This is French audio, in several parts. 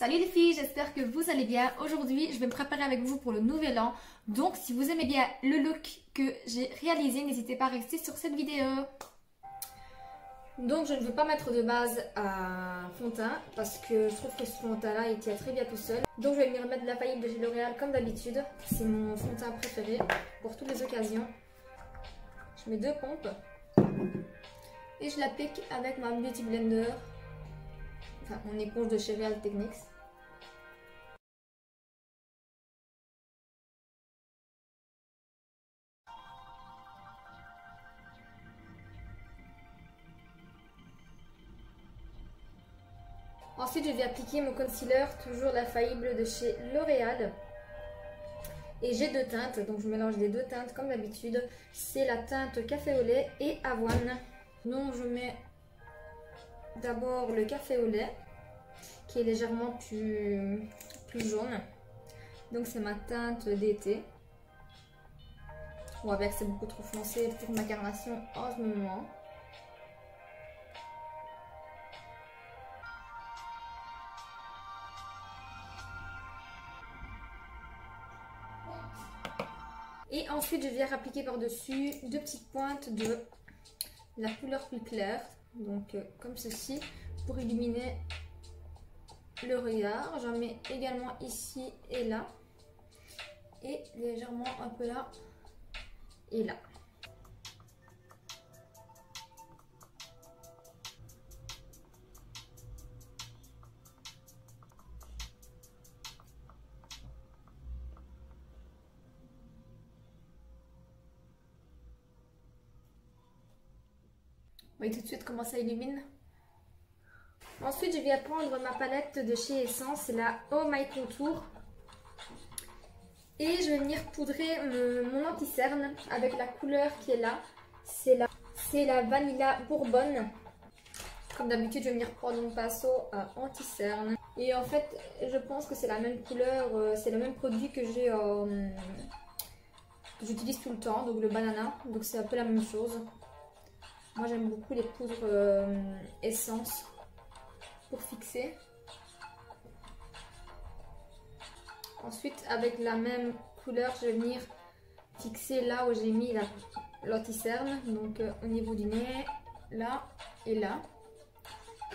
Salut les filles, j'espère que vous allez bien. Aujourd'hui, je vais me préparer avec vous pour le nouvel an. Donc, si vous aimez bien le look que j'ai réalisé, n'hésitez pas à rester sur cette vidéo. Donc, je ne veux pas mettre de base à fond de teint parce que je trouve que ce fond de teint là, il tient très bien tout seul. Donc, je vais venir mettre de la faillite de chez L'Oréal comme d'habitude. C'est mon fond de teint préféré pour toutes les occasions. Je mets 2 pompes et je l'applique avec ma Beauty Blender. Enfin, mon éponge de chez Real Techniques. Ensuite, je vais appliquer mon concealer, toujours la faillible de chez L'Oréal. Et j'ai 2 teintes, donc je mélange les 2 teintes comme d'habitude. C'est la teinte café au lait et avoine. Donc je mets d'abord le café au lait, qui est légèrement plus jaune. Donc c'est ma teinte d'été. On va voir que c'est beaucoup trop foncé pour ma carnation en ce moment. Et ensuite, je viens appliquer par-dessus 2 petites pointes de la couleur plus claire, donc comme ceci, pour illuminer le regard. J'en mets également ici et là, et légèrement un peu là et là. Vous voyez tout de suite comment ça illumine. Ensuite, je vais prendre ma palette de chez Essence, c'est la Oh My Contour. Et je vais venir poudrer mon anti-cerne avec la couleur qui est là. C'est la Vanilla Bourbonne. Comme d'habitude, je vais venir prendre mon pinceau à anti-cerne. Et en fait, je pense que c'est la même couleur, c'est le même produit que j'ai que j'utilise tout le temps, donc le banana. Donc c'est un peu la même chose. Moi j'aime beaucoup les poudres essence pour fixer. Ensuite avec la même couleur je vais venir fixer là où j'ai mis l'anti-cerne. Donc au niveau du nez, là et là.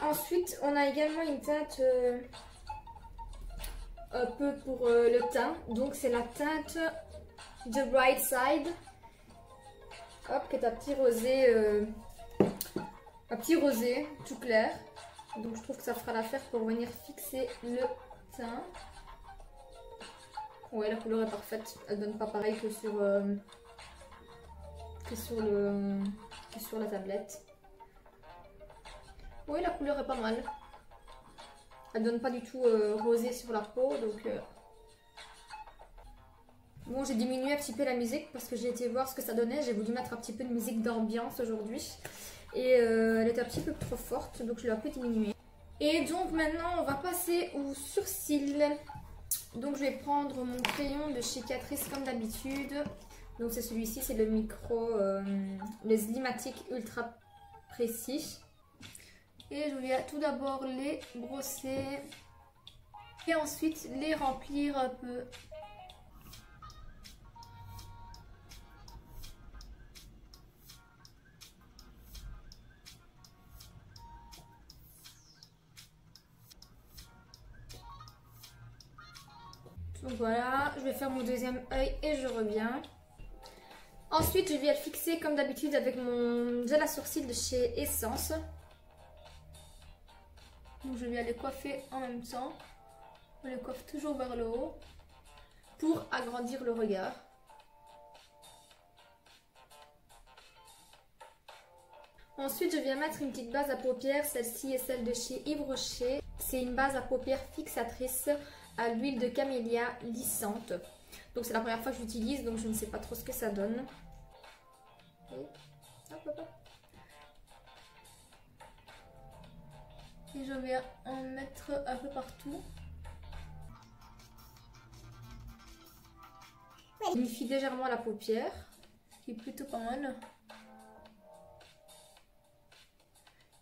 Ensuite on a également une teinte un peu pour le teint. Donc c'est la teinte The Bright Side. Hop, qui est un petit rosé tout clair. Donc je trouve que ça fera l'affaire pour venir fixer le teint. Ouais, la couleur est parfaite. Elle donne pas pareil que sur la tablette. Oui, la couleur est pas mal. Elle donne pas du tout rosé sur la peau, donc. Bon, j'ai diminué un petit peu la musique parce que j'ai été voir ce que ça donnait. J'ai voulu mettre un petit peu de musique d'ambiance aujourd'hui. Et elle était un petit peu trop forte, donc je l'ai un peu diminuée. Et donc maintenant, on va passer aux sourcils. Donc je vais prendre mon crayon de chez Catrice comme d'habitude. Donc c'est celui-ci, c'est le micro, le Slimatic Ultra Précis. Et je vais tout d'abord les brosser. Et ensuite les remplir un peu. Donc voilà, je vais faire mon deuxième œil et je reviens. Ensuite, je vais le fixer comme d'habitude avec mon gel à sourcils de chez Essence. Donc je vais aller coiffer en même temps. On le coiffe toujours vers le haut pour agrandir le regard. Ensuite, je viens mettre une petite base à paupières. Celle-ci est celle de chez Yves Rocher. C'est une base à paupières fixatrice à l'huile de camélia lissante. Donc c'est la première fois que je l'utilise, donc je ne sais pas trop ce que ça donne. Et je vais en mettre un peu partout. Il unifie légèrement la paupière, qui est plutôt pas mal.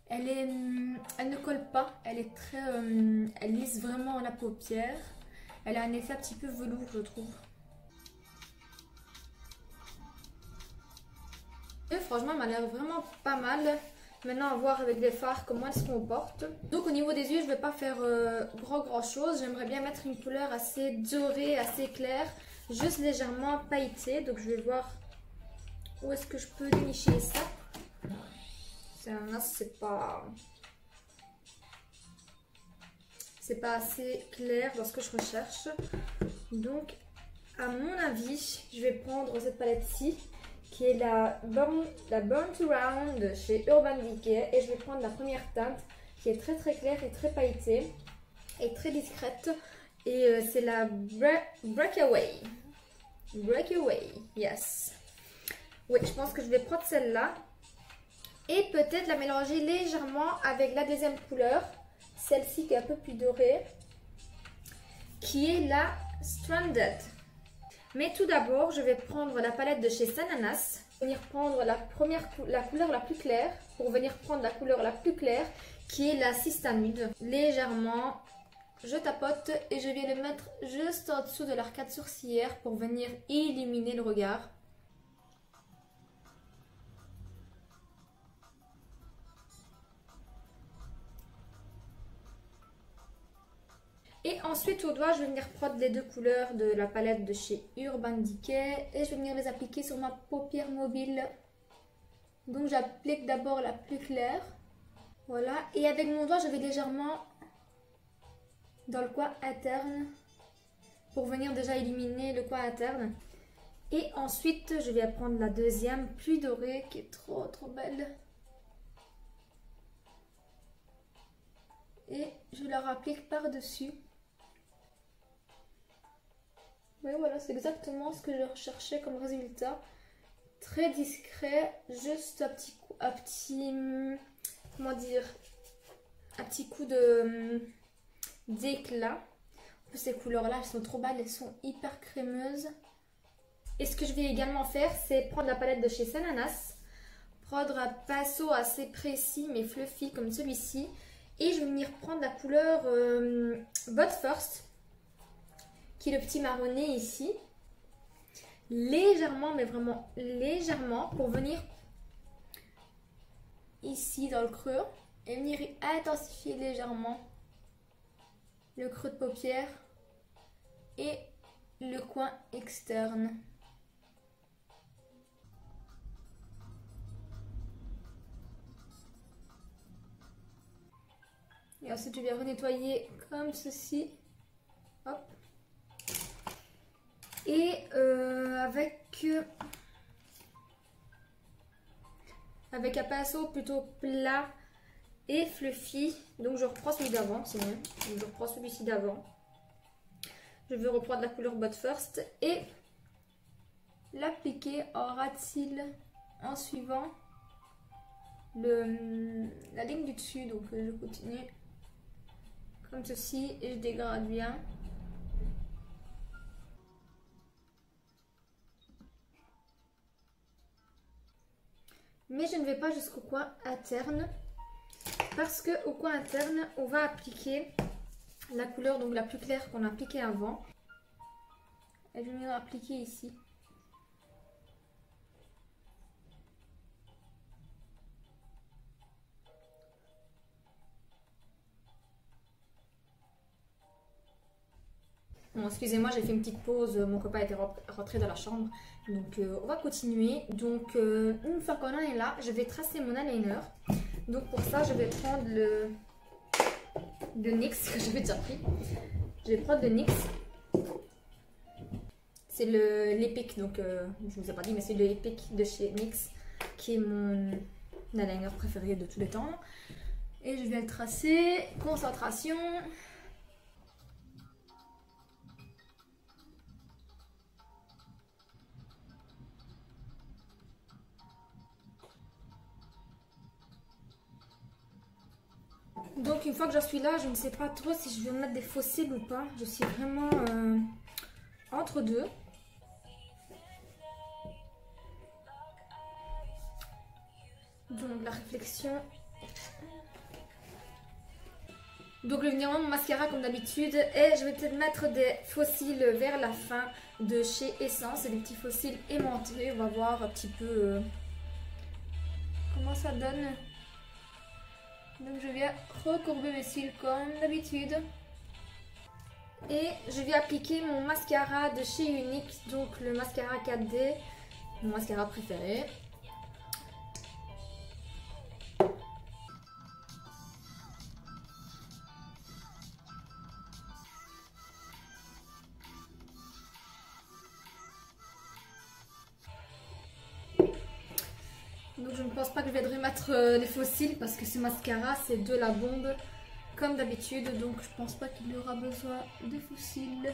Elle ne colle pas, elle est très, elle lisse vraiment la paupière. Elle a un effet un petit peu velours, je trouve. Et franchement, elle m'a l'air vraiment pas mal. Maintenant, à voir avec les fards comment elles se comportent. Donc au niveau des yeux, je ne vais pas faire grand chose. J'aimerais bien mettre une couleur assez dorée, assez claire, juste légèrement pailletée. Donc je vais voir où est-ce que je peux dénicher ça. Là, c'est pas assez clair dans ce que je recherche. Donc à mon avis, je vais prendre cette palette-ci, qui est la Burn to Round de chez Urban Decay, et je vais prendre la première teinte qui est très claire et très pailletée et très discrète, et c'est la Breakaway, yes. Oui, je pense que je vais prendre celle-là et peut-être la mélanger légèrement avec la deuxième couleur, celle-ci qui est un peu plus dorée, qui est la Stranded. Mais tout d'abord, je vais prendre la palette de chez Sananas, venir prendre la couleur la plus claire, pour venir prendre la couleur la plus claire, qui est la Sista Nude. Légèrement, je tapote et je vais le mettre juste en dessous de l'arcade sourcilière pour venir illuminer le regard. Et ensuite au doigt, je vais venir prendre les deux couleurs de la palette de chez Urban Decay et je vais venir les appliquer sur ma paupière mobile. Donc j'applique d'abord la plus claire. Voilà. Et avec mon doigt, je vais légèrement dans le coin interne pour venir déjà illuminer le coin interne. Et ensuite, je vais prendre la deuxième, plus dorée, qui est trop belle. Et je la applique par-dessus. Oui, voilà, c'est exactement ce que je recherchais comme résultat. Très discret, juste un petit coup d'éclat. Ces couleurs-là, elles sont trop belles, elles sont hyper crémeuses. Et ce que je vais également faire, c'est prendre la palette de chez Sananas, prendre un pinceau assez précis mais fluffy comme celui-ci, et je vais venir prendre la couleur But First, qui est le petit marronné ici, légèrement, mais vraiment légèrement, pour venir ici dans le creux et venir intensifier légèrement le creux de paupière et le coin externe. Et ensuite je vais renettoyer comme ceci. Hop. Et avec un pinceau plutôt plat et fluffy, donc je reprends celui d'avant, c'est mieux. Donc je reprends celui-ci d'avant. Je vais reprendre la couleur But First et l'appliquer en ras de cils en suivant la ligne du dessus. Donc je continue comme ceci et je dégrade bien. Mais je ne vais pas jusqu'au coin interne, parce que au coin interne, on va appliquer la couleur donc la plus claire qu'on a appliquée avant. Et je vais venir appliquer ici. Bon, excusez-moi, j'ai fait une petite pause, mon copain était rentré dans la chambre, donc on va continuer. Donc une fois qu'on en est là, je vais tracer mon eyeliner. Donc pour ça, je vais prendre le NYX que j'avais déjà pris. Je vais prendre le NYX. C'est l'Epic, donc je vous ai pas dit, mais c'est le Epic de chez NYX qui est mon eyeliner préféré de tous les temps. Et je vais le tracer. Concentration. Donc une fois que j'en suis là, je ne sais pas trop si je vais mettre des faux cils ou pas. Je suis vraiment entre deux. Donc la réflexion Donc je vais venir mon mascara comme d'habitude et je vais peut-être mettre des fossiles vers la fin de chez Essence. C'est des petits fossiles aimantés. On va voir un petit peu comment ça donne. Donc je viens recourber mes cils comme d'habitude. Et je vais appliquer mon mascara de chez Unique, donc le mascara 4D, mon mascara préféré. Donc je ne pense pas que je viendrai mettre les fossiles parce que ce mascara c'est de la bombe comme d'habitude, donc je pense pas qu'il y aura besoin de fossiles.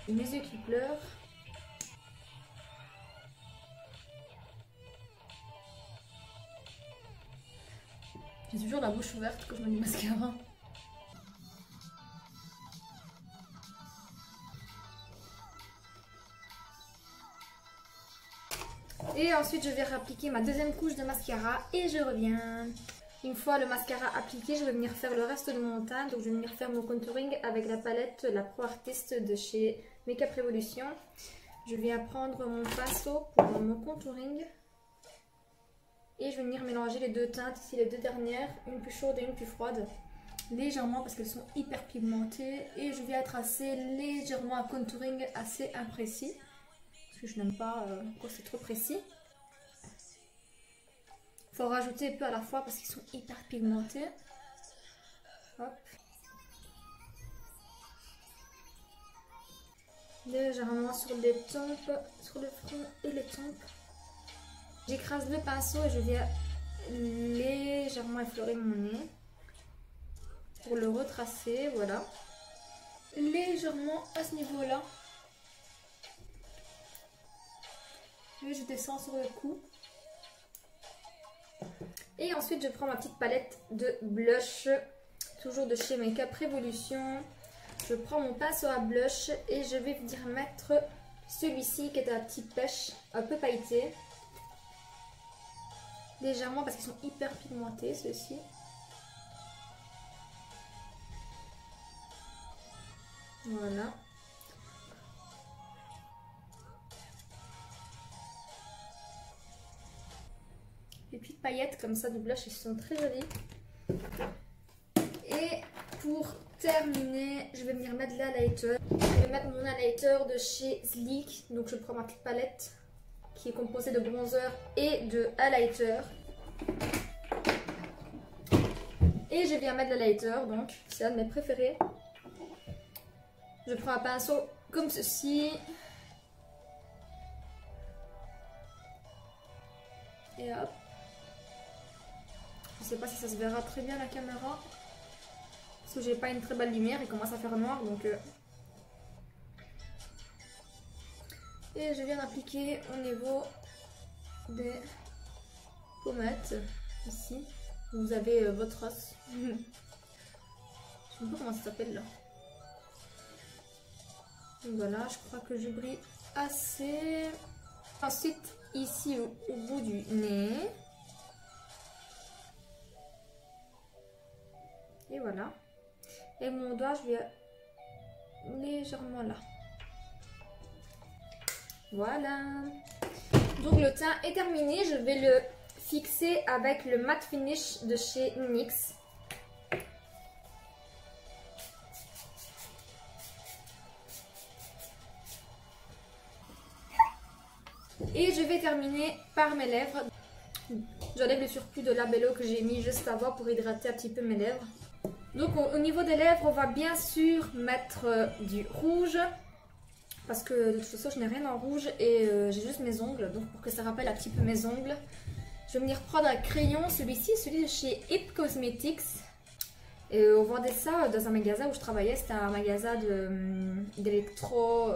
Mes yeux qui pleurent. J'ai toujours la bouche ouverte quand je mets du mascara. Et ensuite je vais réappliquer ma deuxième couche de mascara et je reviens. Une fois le mascara appliqué, je vais venir faire le reste de mon teint. Donc je vais venir faire mon contouring avec la palette La Pro Artist de chez Makeup Revolution. Je viens prendre mon pinceau pour mon contouring. Et je vais venir mélanger les deux teintes, ici les deux dernières, une plus chaude et une plus froide. Légèrement parce qu'elles sont hyper pigmentées. Et je viens tracer légèrement un contouring assez imprécis. Parce que je n'aime pas quand c'est trop précis. Il faut rajouter un peu à la fois parce qu'ils sont hyper pigmentés. Hop. Légèrement sur les tempes, sur le front et les tempes. J'écrase le pinceau et je viens légèrement effleurer mon nez. Pour le retracer, voilà. Légèrement à ce niveau-là. Et je descends sur le cou. Et ensuite je prends ma petite palette de blush, toujours de chez Makeup Revolution. Je prends mon pinceau à blush et je vais venir mettre celui-ci qui est à petite pêche, un peu pailleté. Légèrement parce qu'ils sont hyper pigmentés ceux-ci. Voilà. Les petites paillettes comme ça de blush, elles sont très jolies. Et pour terminer, je vais venir mettre l'highlighter. Je vais mettre mon highlighter de chez Sleek. Donc je prends ma petite palette qui est composée de bronzer et de highlighter. Et je viens mettre l'highlighter, donc c'est un de mes préférés. Je prends un pinceau comme ceci. Et hop. Je sais pas si ça se verra très bien à la caméra. Parce que j'ai pas une très belle lumière, il commence à faire noir donc. Et je viens d'appliquer au niveau des pommettes. Ici. Vous avez votre os. Je sais pas comment ça s'appelle là. Donc voilà, je crois que je brille assez. Ensuite, ici au bout du nez. Et voilà. Et mon doigt, je vais légèrement là. Voilà. Donc le teint est terminé. Je vais le fixer avec le matte finish de chez NYX. Et je vais terminer par mes lèvres. J'enlève le surplus de labello que j'ai mis juste avant pour hydrater un petit peu mes lèvres. Donc au niveau des lèvres, on va bien sûr mettre du rouge. Parce que de toute façon, je n'ai rien en rouge et j'ai juste mes ongles. Donc pour que ça rappelle un petit peu mes ongles, je vais venir prendre un crayon. Celui-ci, celui de chez It Cosmetics. Et on vendait ça dans un magasin où je travaillais. C'était un magasin d'électro,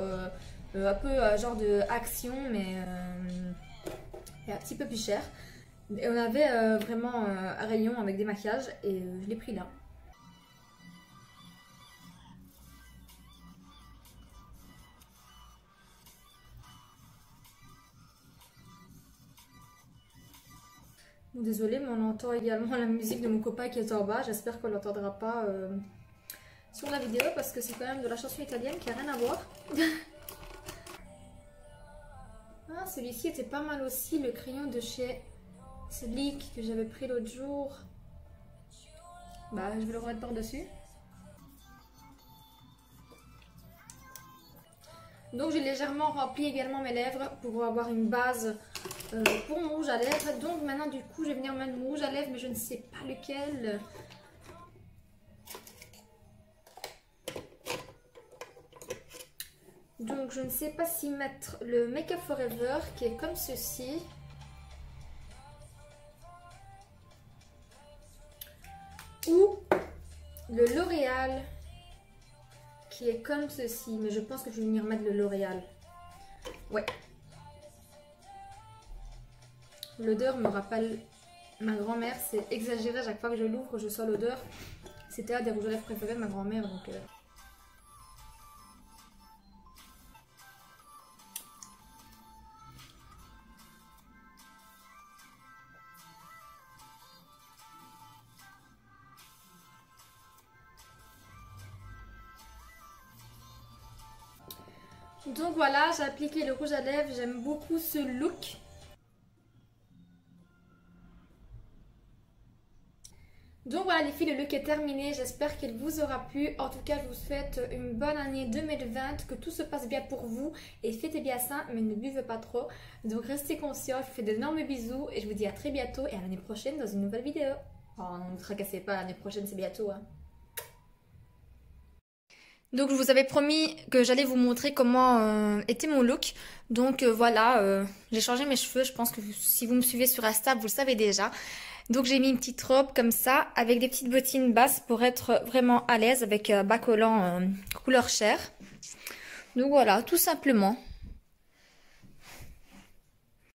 un peu genre de action, mais un petit peu plus cher. Et on avait vraiment un rayon avec des maquillages et je l'ai pris là. Bon, désolée, mais on entend également la musique de mon copain qui est en bas. J'espère qu'on ne l'entendra pas sur la vidéo parce que c'est quand même de la chanson italienne qui n'a rien à voir. Ah, celui-ci était pas mal aussi, le crayon de chez Sleek que j'avais pris l'autre jour. Bah, je vais le remettre par-dessus. Donc j'ai légèrement rempli également mes lèvres pour avoir une base pour mon rouge à lèvres. Donc maintenant du coup je vais venir mettre mon rouge à lèvres mais je ne sais pas lequel. Donc je ne sais pas si mettre le Make Up Forever qui est comme ceci. Ou le L'Oréal qui est comme ceci, mais je pense que je vais venir mettre le L'Oréal. Ouais. L'odeur me rappelle ma grand-mère, c'est exagéré, à chaque fois que je l'ouvre, je sens l'odeur. C'était un des rouges à lèvres préférés de ma grand-mère, donc... Donc voilà, j'ai appliqué le rouge à lèvres, j'aime beaucoup ce look. Donc voilà les filles, le look est terminé, j'espère qu'il vous aura plu. En tout cas, je vous souhaite une bonne année 2020, que tout se passe bien pour vous et fêtez bien ça, mais ne buvez pas trop. Donc restez conscients, je vous fais d'énormes bisous et je vous dis à très bientôt et à l'année prochaine dans une nouvelle vidéo. Oh, ne vous tracassez pas, l'année prochaine c'est bientôt. Hein. Donc je vous avais promis que j'allais vous montrer comment était mon look. Donc voilà, j'ai changé mes cheveux, je pense que si vous me suivez sur Insta, vous le savez déjà. Donc j'ai mis une petite robe comme ça, avec des petites bottines basses pour être vraiment à l'aise avec bas collant couleur chair. Donc voilà, tout simplement.